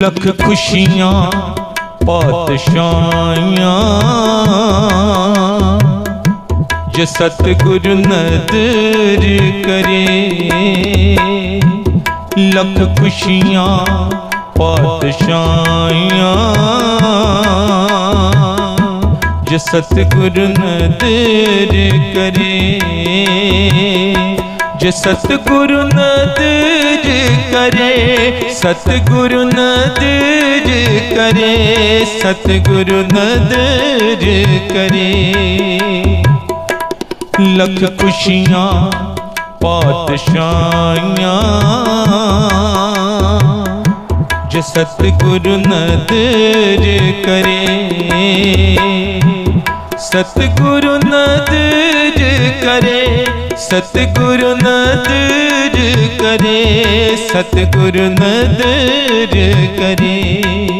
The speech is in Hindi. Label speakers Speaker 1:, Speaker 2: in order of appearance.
Speaker 1: लख खुशियां पातशाहियां जो सतगुरु नदर करे। लख खुशियां पातशाहियां जो सतगुरु नदर करे। जो सतगुरु नदर करे, सतगुरु नदर करे, सतगुरु नदर करे। लख खुशियां पातशाहियां जो सतगुरु नदर करे। सतगुरु नदर करे, सतगुरु नदर करे, सतगुरु नदर करे।